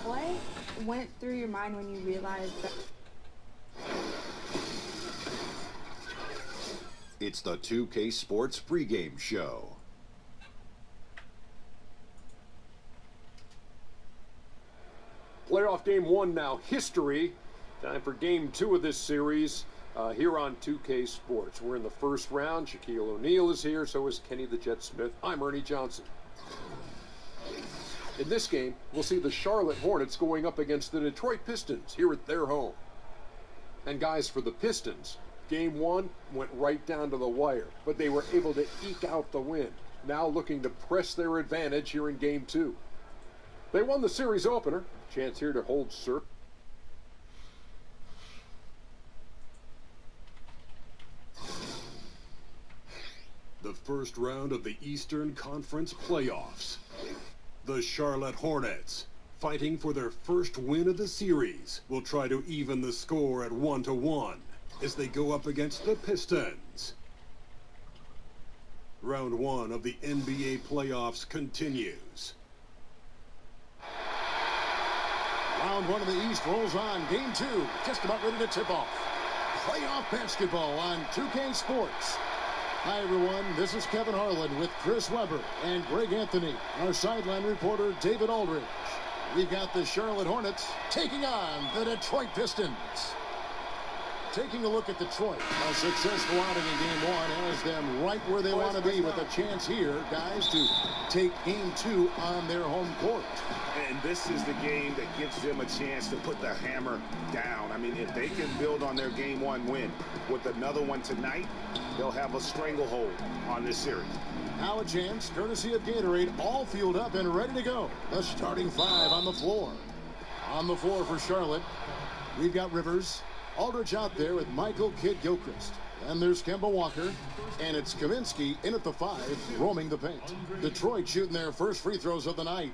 What went through your mind when you realized that? It's the 2K Sports pregame show. Playoff game one now, history. Time for game two of this series here on 2K Sports. We're in the first round. Shaquille O'Neal is here, so is Kenny the Jet Smith. I'm Ernie Johnson. In this game, we'll see the Charlotte Hornets going up against the Detroit Pistons here at their home. And guys, for the Pistons, game one went right down to the wire, but they were able to eke out the win. Now looking to press their advantage here in game two. They won the series opener. Chance here to hold serve. The first round of the Eastern Conference playoffs. The Charlotte Hornets, fighting for their first win of the series, will try to even the score at 1-1 as they go up against the Pistons. Round one of the NBA playoffs continues. Round one of the East rolls on. Game two, just about ready to tip off. Playoff basketball on 2K Sports. Hi, everyone. This is Kevin Harlan with Chris Webber and Greg Anthony, our sideline reporter, David Aldridge. We've got the Charlotte Hornets taking on the Detroit Pistons. Taking a look at Detroit, a successful outing in game one has them right where they want to be with a chance here, guys, to take game two on their home court. And this is the game that gives them a chance to put the hammer down. I mean, if they can build on their game one win with another one tonight, they'll have a stranglehold on this series. Now a chance, courtesy of Gatorade, all fueled up and ready to go. The starting five on the floor. On the floor for Charlotte, we've got Rivers. Aldridge out there with Michael Kidd-Gilchrist. And there's Kemba Walker. And it's Kaminsky in at the 5, roaming the paint. Detroit shooting their first free throws of the night.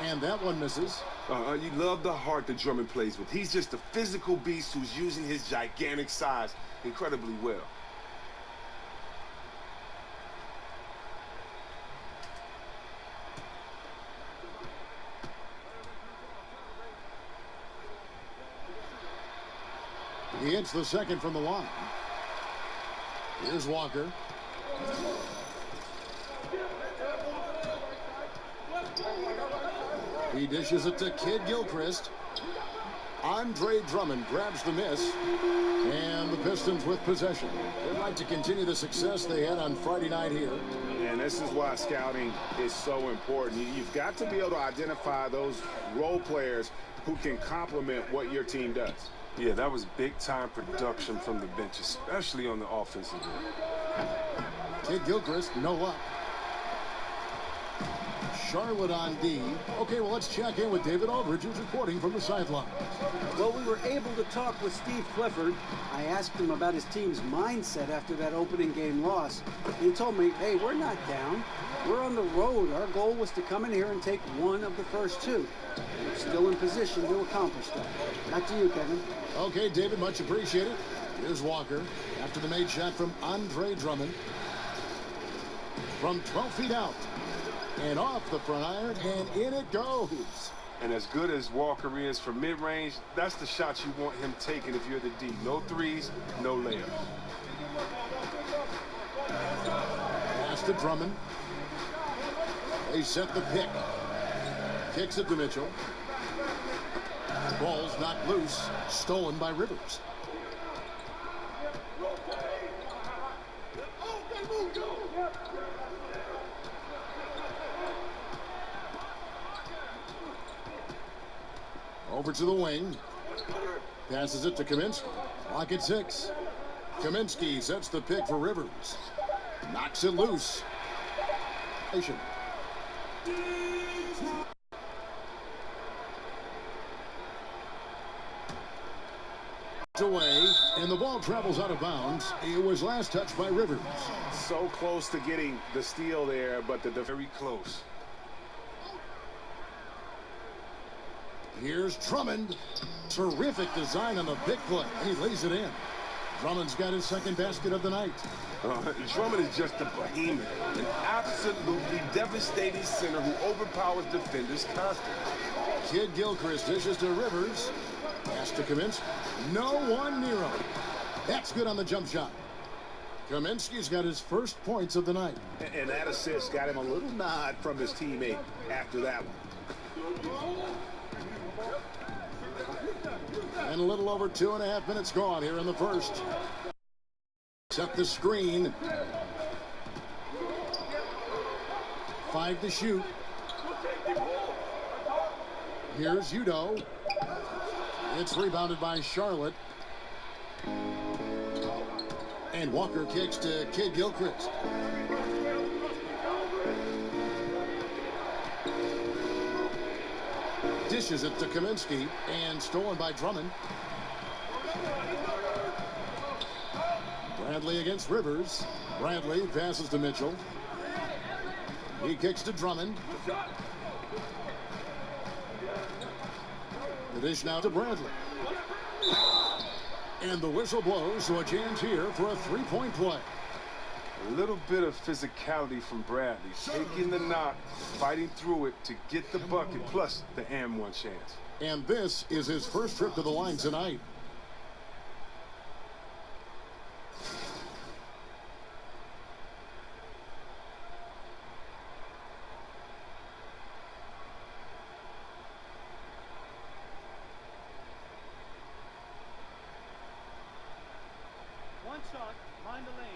And that one misses. You love the heart that Drummond plays with. He's just a physical beast who's using his gigantic size incredibly well. He hits the second from the line. Here's Walker. He dishes it to Kidd-Gilchrist. Andre Drummond grabs the miss. And the Pistons with possession. They'd like to continue the success they had on Friday night here. And this is why scouting is so important. You've got to be able to identify those role players who can complement what your team does. Yeah, that was big-time production from the bench, especially on the offensive end. Kidd-Gilchrist, no luck. Charlotte on D. Okay, well, let's check in with David Aldridge, who's reporting from the sideline. Well, we were able to talk with Steve Clifford. I asked him about his team's mindset after that opening game loss. He told me, hey, we're not down. We're on the road. Our goal was to come in here and take one of the first two. We're still in position to accomplish that. Back to you, Kevin. Okay, David, much appreciated. Here's Walker after the made shot from Andre Drummond. From 12 feet out. And off the front iron, and in it goes. And as good as Walker is for mid-range, that's the shot you want him taking if you're the D. No threes, no layups. Pass to Drummond. They set the pick. Kicks it to Mitchell. Ball's knocked loose. Stolen by Rivers. Over to the wing. Passes it to Kaminsky. Lock at 6. Kaminsky sets the pick for Rivers. Knocks it loose. Away, and the ball travels out of bounds. It was last touched by Rivers. So close to getting the steal there, but Very close. Here's Drummond. Terrific design on the big play. He lays it in. Drummond's got his second basket of the night. Drummond is just a behemoth, an absolutely devastating center who overpowers defenders constantly. Kid Gilchrist dishes to Rivers. Pass to Kaminsky. No one near him. That's good on the jump shot. Kaminsky's got his first points of the night. And that assist got him a little nod from his teammate after that one. And a little over 2.5 minutes gone here in the first. Set the screen. 5 to shoot. Here's Udo. It's rebounded by Charlotte. And Walker kicks to Kid Gilchrist. Dishes it to Kaminsky and stolen by Drummond. Bradley against Rivers. Bradley passes to Mitchell. He kicks to Drummond. The dish now to Bradley. And the whistle blows, so a chance here for a three-point play. A little bit of physicality from Bradley, taking the knock, fighting through it to get the bucket, plus the and one chance. And this is his first trip to the line tonight. One shot, mind the lanes.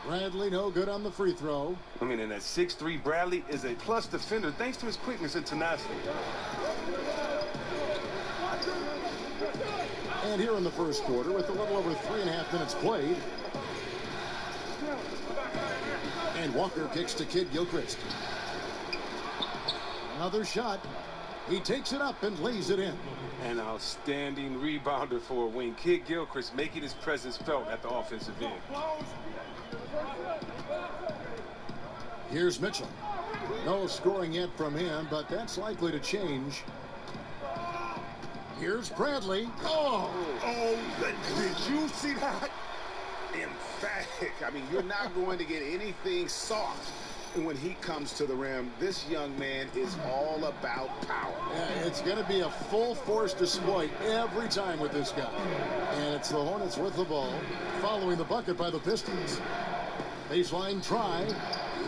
Bradley no good on the free throw. I mean, and that 6'3" Bradley is a plus defender thanks to his quickness and tenacity. And here in the first quarter, with a little over 3.5 minutes played. And Walker kicks to Kid Gilchrist. Another shot. He takes it up and lays it in. An outstanding rebounder for a wing. Kid Gilchrist making his presence felt at the offensive end. Here's Mitchell. No scoring yet from him, but that's likely to change. Here's Bradley. Oh, did you see that? Emphatic. I mean, you're not going to get anything soft when he comes to the rim. This young man is all about power. Yeah, it's going to be a full force display every time with this guy. And it's the Hornets with the ball, following the bucket by the Pistons. Baseline try.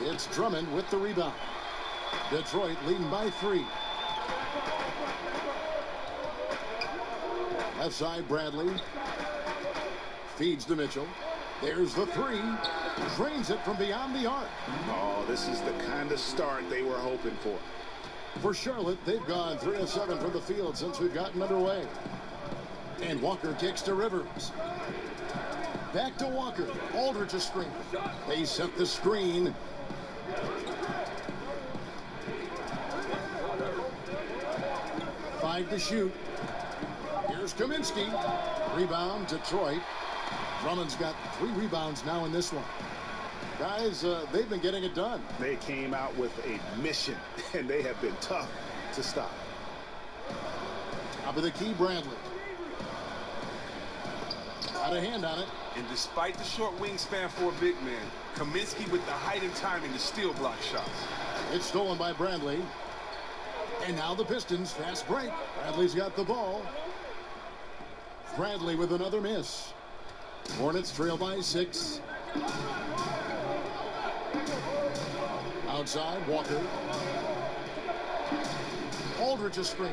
It's Drummond with the rebound. Detroit leading by 3. Left side, Bradley. Feeds to Mitchell. There's the 3. Drains it from beyond the arc. Oh, this is the kind of start they were hoping for. For Charlotte, they've gone 3 of 7 from the field since we've gotten underway. And Walker kicks to Rivers. Back to Walker. Aldridge a screen. They set the screen. Five to shoot. Here's Kaminsky. Rebound, Detroit. Drummond's got 3 rebounds now in this one. Guys, they've been getting it done. They came out with a mission, and they have been tough to stop. Top of the key, Bradley. Got a hand on it. And despite the short wingspan for a big man, Kaminsky with the height and timing to steal block shots. It's stolen by Bradley. And now the Pistons, fast break. Bradley's got the ball. Bradley with another miss. Hornets trail by 6. Outside, Walker. Aldridge a screen.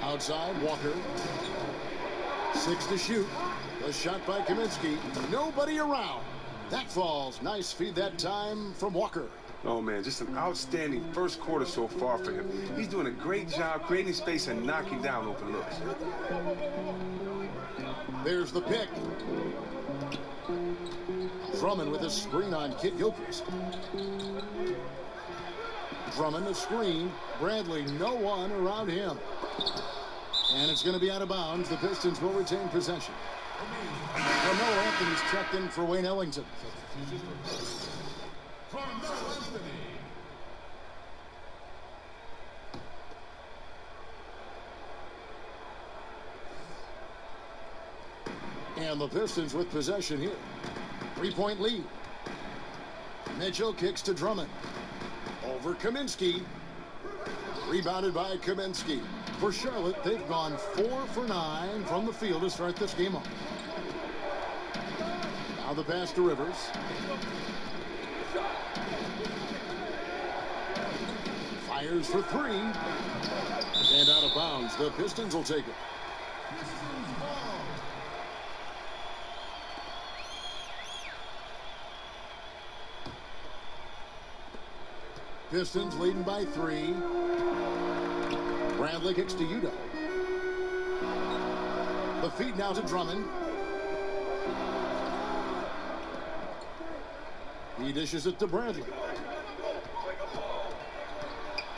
Outside, Walker. 6 to shoot. The shot by Kaminsky. Nobody around. That falls. Nice feed that time from Walker. Oh, man, just an outstanding first quarter so far for him. He's doing a great job creating space and knocking down open looks. There's the pick. Drummond with a screen on Kid Gilchrist. Drummond a screen. Bradley, no one around him. And it's going to be out of bounds. The Pistons will retain possession. Carmelo Anthony's checked in for Wayne Ellington. And the Pistons with possession here. 3-point lead. Mitchell kicks to Drummond. Over Kaminsky. Rebounded by Kaminsky. For Charlotte, they've gone 4 for 9 from the field to start this game off. Now the pass to Rivers. Fires for 3. And out of bounds. The Pistons will take it. Pistons leading by 3. Bradley kicks to Udo. The feed now to Drummond. He dishes it to Bradley.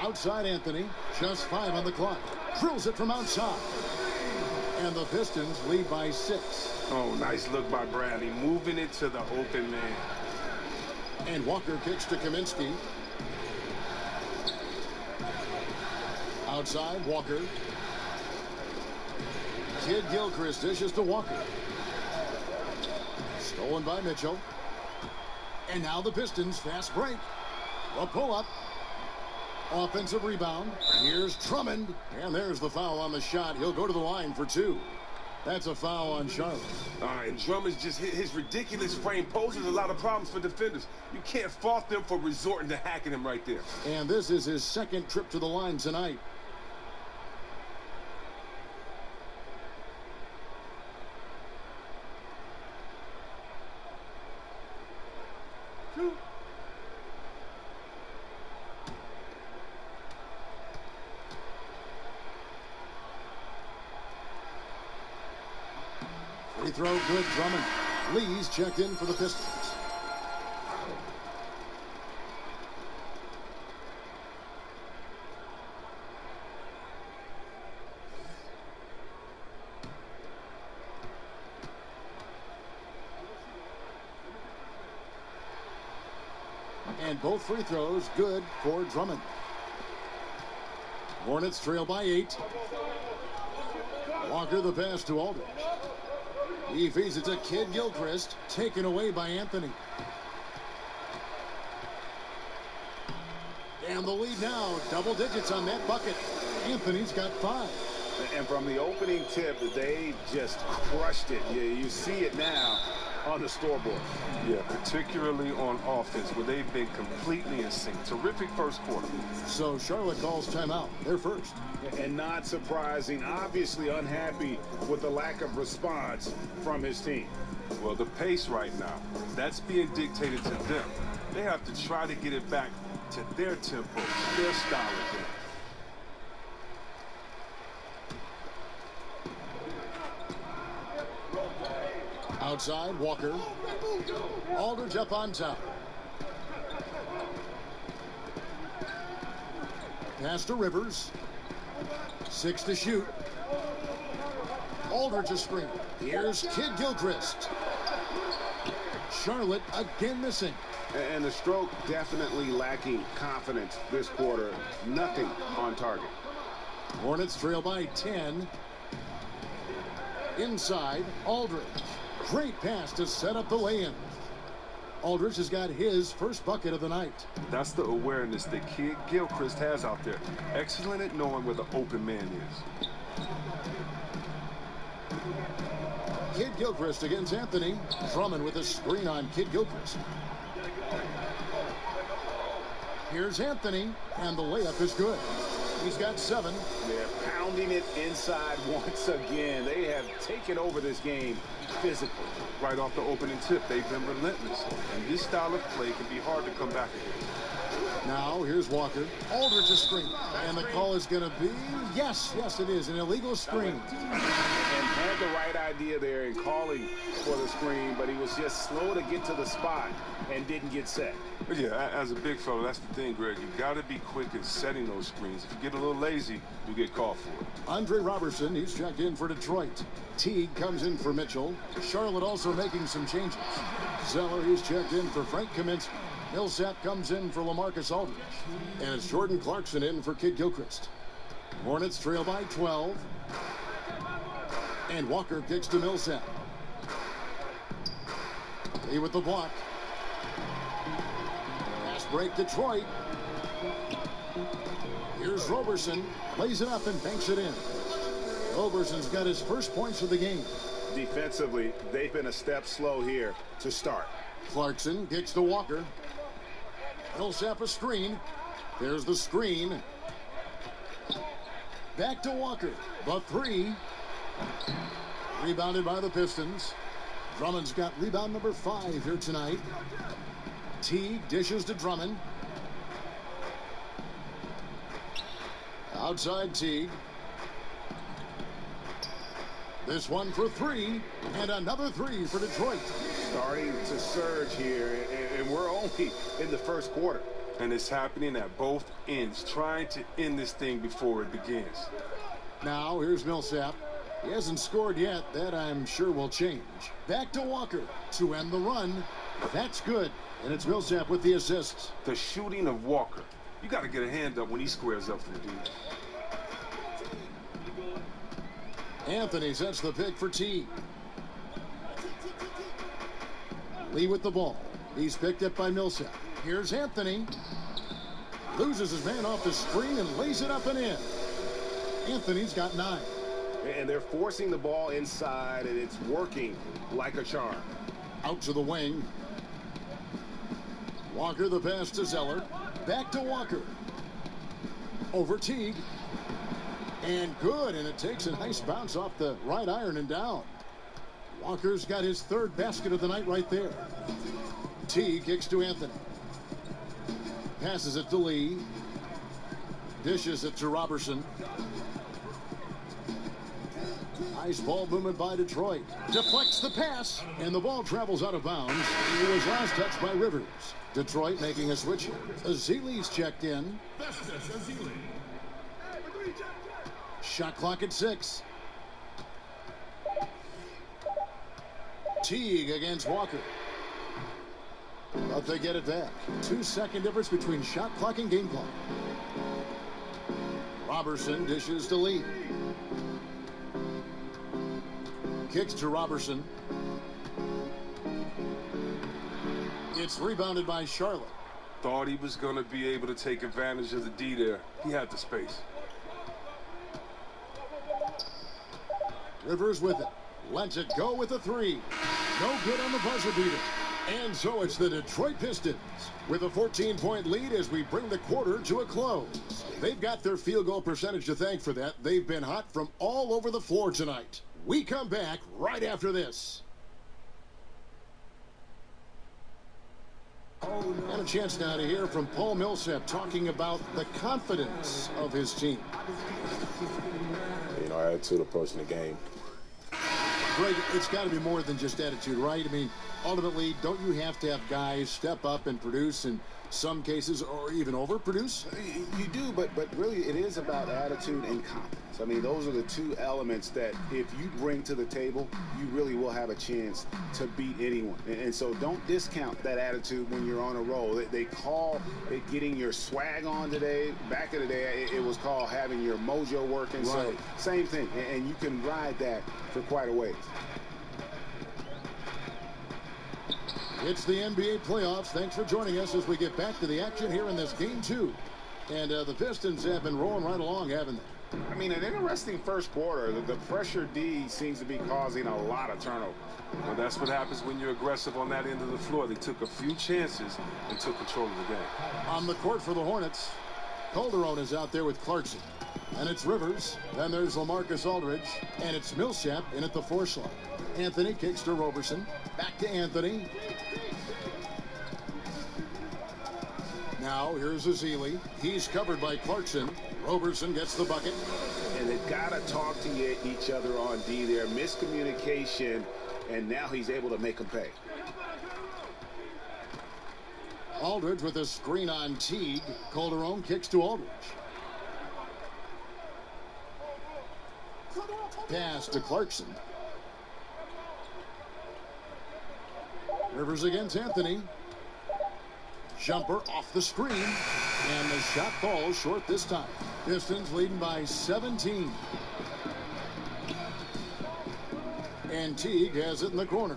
Outside Anthony. Just 5 on the clock. Drills it from outside. And the Pistons lead by 6. Oh, nice look by Bradley, moving it to the open man. And Walker kicks to Kaminsky. Outside, Walker. Kid Gilchrist dishes to Walker. Stolen by Mitchell. And now the Pistons fast break. A pull-up. Offensive rebound. Here's Drummond. And there's the foul on the shot. He'll go to the line for 2. That's a foul on Charlotte. All right, Drummond's just hit his ridiculous frame poses a lot of problems for defenders. You can't fault them for resorting to hacking him right there. And this is his second trip to the line tonight. Free throw, good. Drummond. Lee's checked in for the Pistons. And both free throws good for Drummond. Hornets trail by 8. Walker the pass to Aldridge. He feeds it to Kid Gilchrist, taken away by Anthony. And the lead now, double digits on that bucket. Anthony's got 5. And from the opening tip, they just crushed it. You see it now on the scoreboard. Yeah, particularly on offense, where they've been completely in sync. Terrific first quarter. So Charlotte calls timeout. They're first. And not surprising, obviously unhappy with the lack of response from his team. Well, the pace right now, that's being dictated to them. They have to try to get it back to their tempo, their style of game. Outside, Walker. Aldridge up on top. Pass to Rivers. 6 to shoot. Aldridge a screen. Here's Kid Gilchrist. Charlotte again missing. And the stroke definitely lacking confidence this quarter. Nothing on target. Hornets trail by 10. Inside, Aldridge. Great pass to set up the lay-in. Aldridge has got his first bucket of the night. That's the awareness that Kid Gilchrist has out there. Excellent at knowing where the open man is. Kid Gilchrist against Anthony. Drummond with a screen on Kid Gilchrist. Here's Anthony, and the layup is good. He's got 7. They're pounding it inside once again. They have taken over this game physically. Right off the opening tip, they've been relentless. And this style of play can be hard to come back against. Now, here's Walker. Aldridge a screen. And the call is going to be, yes, it is, an illegal screen. And had the right idea there in calling for the screen, but he was just slow to get to the spot and didn't get set. But yeah, as a big fella, that's the thing, Greg. You got to be quick in setting those screens. If you get a little lazy, you get called for it. Andre Robertson, he's checked in for Detroit. Teague comes in for Mitchell. Charlotte also making some changes. Zeller, he's checked in for Frank Kaminsky. Millsap comes in for LaMarcus Aldridge. And it's Jordan Clarkson in for Kid Gilchrist. Hornets trail by 12. And Walker kicks to Millsap. Lee with the block. Pass break Detroit. Here's Roberson. Lays it up and banks it in. Roberson's got his first points of the game. Defensively, they've been a step slow here to start. Clarkson kicks to Walker. Millsap a screen. There's the screen. Back to Walker. The 3. Rebounded by the Pistons. Drummond's got rebound number 5 here tonight. Teague dishes to Drummond. Outside Teague. This one for 3. And another 3 for Detroit. Starting to surge here, and we're only in the first quarter. And it's happening at both ends, trying to end this thing before it begins. Now, here's Millsap. He hasn't scored yet. That, I'm sure, will change. Back to Walker to end the run. That's good. And it's Millsap with the assists. The shooting of Walker. You got to get a hand up when he squares up for the dude. Anthony sets the pick for Teague. Lee with the ball. He's picked up by Millsap. Here's Anthony. Loses his man off the screen and lays it up and in. Anthony's got 9. And they're forcing the ball inside, and it's working like a charm. Out to the wing. Walker the pass to Zeller. Back to Walker. Over Teague. And good, and it takes a nice bounce off the right iron and down. Walker's got his 3rd basket of the night right there. Teague kicks to Anthony. Passes it to Lee. Dishes it to Robertson. Nice ball movement by Detroit. Deflects the pass, and the ball travels out of bounds. It was last touched by Rivers. Detroit making a switch here. Azili's checked in. Shot clock at 6. Teague against Walker. But they get it back. 2-second difference between shot clock and game clock. Robertson dishes to Lee. Kicks to Robertson. It's rebounded by Charlotte. Thought he was going to be able to take advantage of the D there. He had the space. Rivers with it. Lets it go with a 3. No good on the buzzer beater. And so it's the Detroit Pistons with a 14-point lead as we bring the quarter to a close. They've got their field goal percentage to thank for that. They've been hot from all over the floor tonight. We come back right after this. And a chance now to hear from Paul Millsap talking about the confidence of his team. You know, our attitude approaching the game. Greg, it's got to be more than just attitude, right? I mean, ultimately, don't you have to have guys step up and produce in some cases or even overproduce? You do, but really it is about attitude and confidence. I mean, those are the 2 elements that if you bring to the table, you really will have a chance to beat anyone. And so don't discount that attitude when you're on a roll. They call it getting your swag on today. Back in the day, it was called having your mojo working. Right. So same thing, and you can ride that for quite a ways. It's the NBA playoffs. Thanks for joining us as we get back to the action here in this game 2. And the Pistons have been rolling right along, haven't they? I mean, an interesting first quarter. The pressure D seems to be causing a lot of turnover. Well, that's what happens when you're aggressive on that end of the floor. They took a few chances and took control of the game. On the court for the Hornets, Calderon is out there with Clarkson. And it's Rivers. Then there's LaMarcus Aldridge. And it's Millsap in at the 4 slot. Anthony kicks to Roberson. Back to Anthony. Now here's Azili. He's covered by Clarkson. Roberson gets the bucket. And they've got to talk to each other on D there. Miscommunication, and now he's able to make them pay. Aldridge with a screen on Teague. Calderon kicks to Aldridge. Pass to Clarkson. Rivers against Anthony. Jumper off the screen. And the shot falls short this time. Pistons leading by 17. And Teague has it in the corner.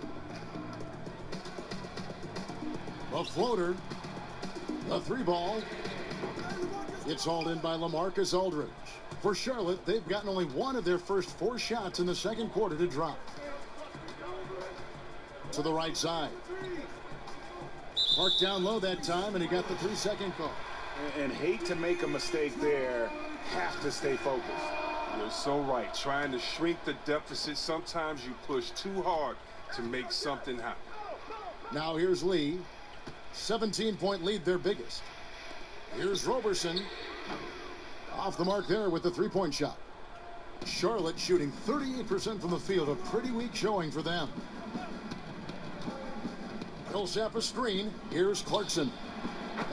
A floater. The 3-ball. It's hauled in by LaMarcus Aldridge. For Charlotte, they've gotten only one of their first 4 shots in the second quarter to drop. To the right side. Clark down low that time, and he got the 3-second call. And hate to make a mistake there. Have to stay focused. You're so right. Trying to shrink the deficit, sometimes you push too hard to make something happen. Now here's Lee. 17-point lead, their biggest. Here's Roberson. Off the mark there with the 3-point shot. Charlotte shooting 38% from the field. A pretty weak showing for them. Millsap a screen. Here's Clarkson.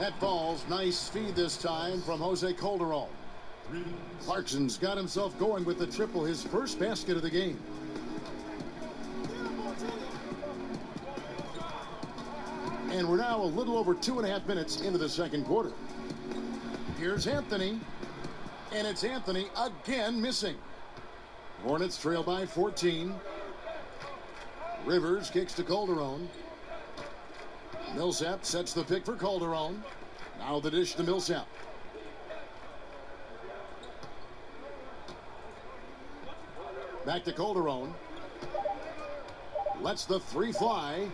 That falls. Nice feed this time from Jose Calderon. Clarkson's got himself going with the triple, his first basket of the game. And we're now a little over 2.5 minutes into the second quarter. Here's Anthony. And it's Anthony again missing. Hornets trail by 14. Rivers kicks to Calderon. Millsap sets the pick for Calderon. Now the dish to Millsap. Back to Calderon. Lets the 3 fly.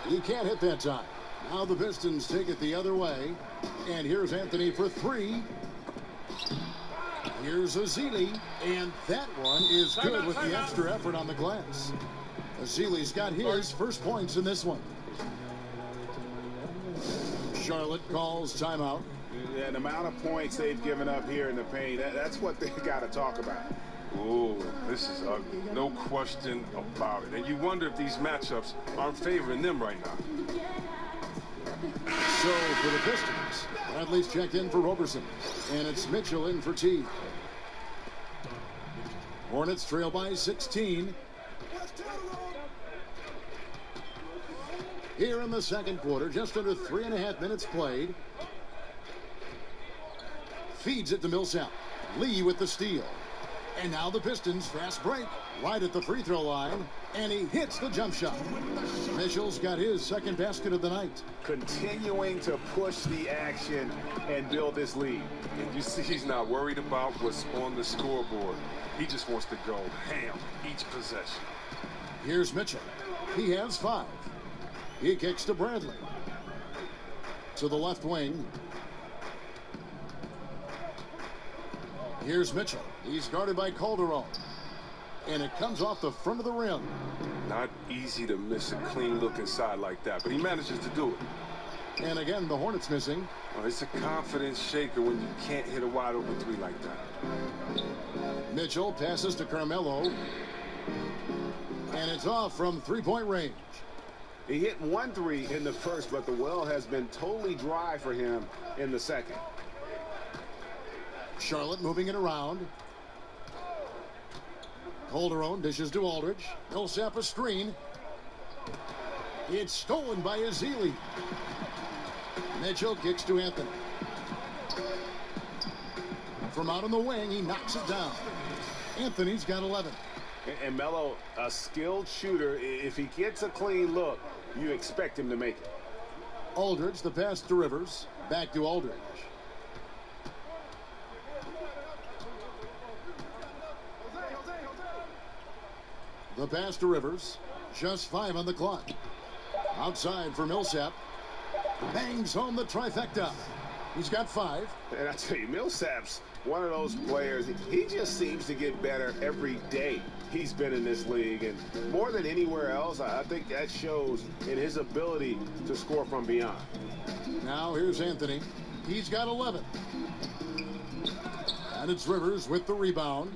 He can't hit that time. Now the Pistons take it the other way. And here's Anthony for 3. Here's Azili. And that one is good with the extra effort on the glass. Azili's got his first points in this one. Charlotte calls timeout. Yeah, the amount of points they've given up here in the paint, that's what they got to talk about. Oh, this is ugly. No question about it. And you wonder if these matchups aren't favoring them right now. So for the Pistons, Bradley's checked in for Roberson. And it's Mitchell in for Teague. Hornets trail by 16. Here in the second quarter, just under 3.5 minutes played. Feeds it to Millsap. Lee with the steal. And now the Pistons fast break right at the free throw line. And he hits the jump shot. Mitchell's got his second basket of the night. Continuing to push the action and build this lead. And you see he's not worried about what's on the scoreboard. He just wants to go ham each possession. Here's Mitchell. He has 5. He kicks to Bradley. To the left wing. Here's Mitchell. He's guarded by Calderon. And it comes off the front of the rim. Not easy to miss a clean look inside like that, but he manages to do it. And again, the Hornets missing. Oh, it's a confidence shaker when you can't hit a wide open 3 like that. Mitchell passes to Carmelo. And it's off from 3-point range. He hit 1 3 in the first, but the well has been totally dry for him in the second. Charlotte moving it around. Calderon dishes to Aldridge. Millsap a screen. It's stolen by Azili. Mitchell kicks to Anthony. From out on the wing, he knocks it down. Anthony's got 11. And Melo, a skilled shooter. If he gets a clean look, you expect him to make it. Aldridge, the pass to Rivers. Back to Aldridge. The pass to Rivers. Just 5 on the clock. Outside for Millsap. Bangs home the trifecta. He's got 5. And I tell you, Millsap's one of those players. He just seems to get better every day he's been in this league. And more than anywhere else, I think that shows in his ability to score from beyond. Now here's Anthony. He's got 11. And it's Rivers with the rebound.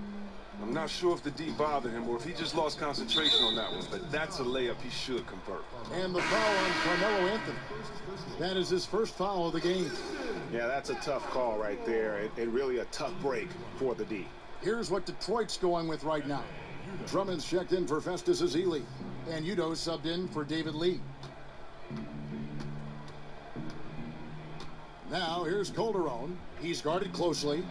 I'm not sure if the D bothered him or if he just lost concentration on that one, but that's a layup he should convert. And the foul on Carmelo Anthony. That is his first foul of the game. Yeah, that's a tough call right there, and really a tough break for the D. Here's what Detroit's going with right now. Drummond's checked in for Festus Ezeli, and Udo subbed in for David Lee. Now here's Calderon. He's guarded closely.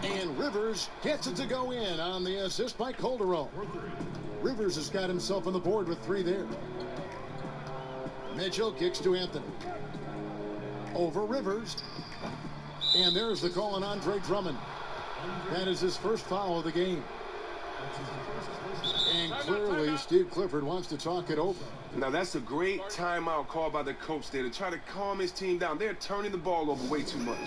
And Rivers gets it to go in on the assist by Calderon. Rivers has got himself on the board with 3 there. Mitchell kicks to Anthony. Over Rivers. And there's the call on Andre Drummond. That is his first foul of the game. And clearly Steve Clifford wants to talk it over. Now that's a great timeout call by the coach there to try to calm his team down. They're turning the ball over way too much.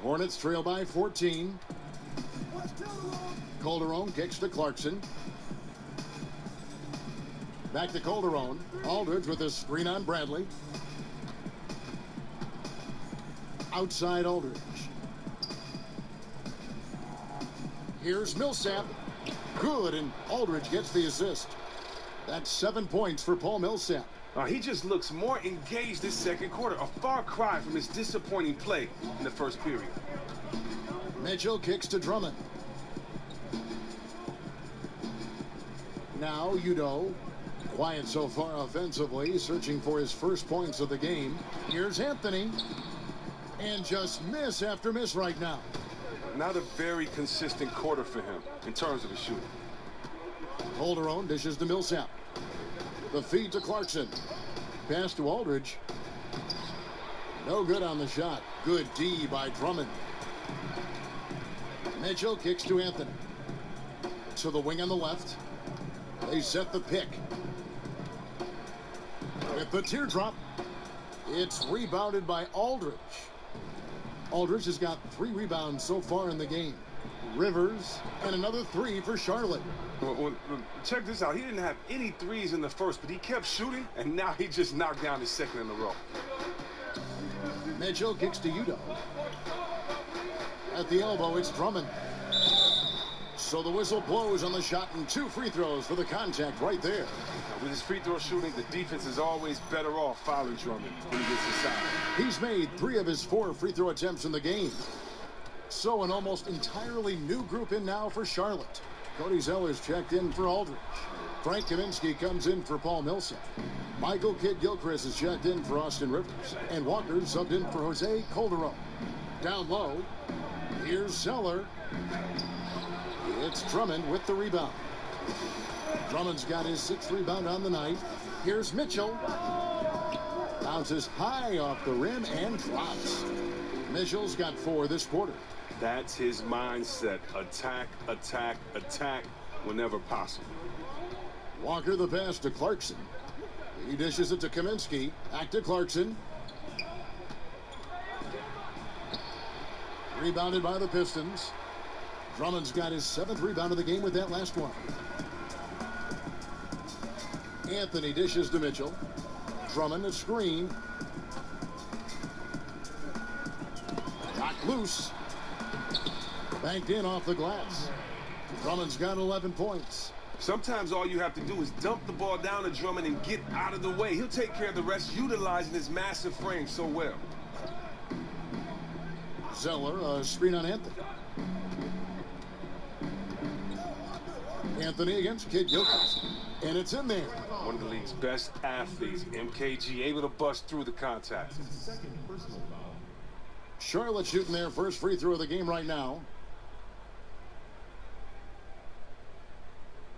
Hornets trail by 14. Calderon kicks to Clarkson. Back to Calderon. Aldridge with a screen on Bradley. Outside Aldridge. Here's Millsap. Good, and Aldridge gets the assist. That's 7 points for Paul Millsap. He just looks more engaged this second quarter. A far cry from his disappointing play in the first period. Mitchell kicks to Drummond. Now Udo. Quiet so far offensively, searching for his first points of the game. Here's Anthony. And just miss after miss right now. Not a very consistent quarter for him in terms of his shooting. Calderon dishes to Millsap. The feed to Clarkson. Pass to Aldridge. No good on the shot. Good D by Drummond. Mitchell kicks to Anthony. To the wing on the left. They set the pick. With the teardrop, it's rebounded by Aldridge. Aldridge has got 3 rebounds so far in the game. Rivers, and another 3 for Charlotte. Well, check this out. He didn't have any threes in the first, but he kept shooting, and now he just knocked down his second in a row. Mitchell kicks to Udo. At the elbow, it's Drummond. So the whistle blows on the shot, and 2 free throws for the contact right there. Now, with his free throw shooting, the defense is always better off fouling Drummond when he gets inside. He's made 3 of his 4 free throw attempts in the game. So an almost entirely new group in now for Charlotte. Cody Zeller's checked in for Aldridge. Frank Kaminsky comes in for Paul Millsap. Michael Kidd-Gilchrist is checked in for Austin Rivers. And Walker subbed in for Jose Calderon. Down low, here's Zeller. It's Drummond with the rebound. Drummond's got his 6th rebound on the night. Here's Mitchell. Bounces high off the rim and drops. Mitchell's got 4 this quarter. That's his mindset. Attack, attack, attack whenever possible. Walker the pass to Clarkson. He dishes it to Kaminsky. Back to Clarkson. Rebounded by the Pistons. Drummond's got his 7th rebound of the game with that last one. Anthony dishes to Mitchell. Drummond a screen. Knocked loose. Banked in off the glass. Drummond's got 11 points. Sometimes all you have to do is dump the ball down to Drummond and get out of the way. He'll take care of the rest, utilizing his massive frame so well. Zeller, a screen on Anthony. Anthony against Kidd-Gilchrist. And it's in there. One of the league's best athletes, MKG, able to bust through the contact. Charlotte shooting their first free throw of the game right now.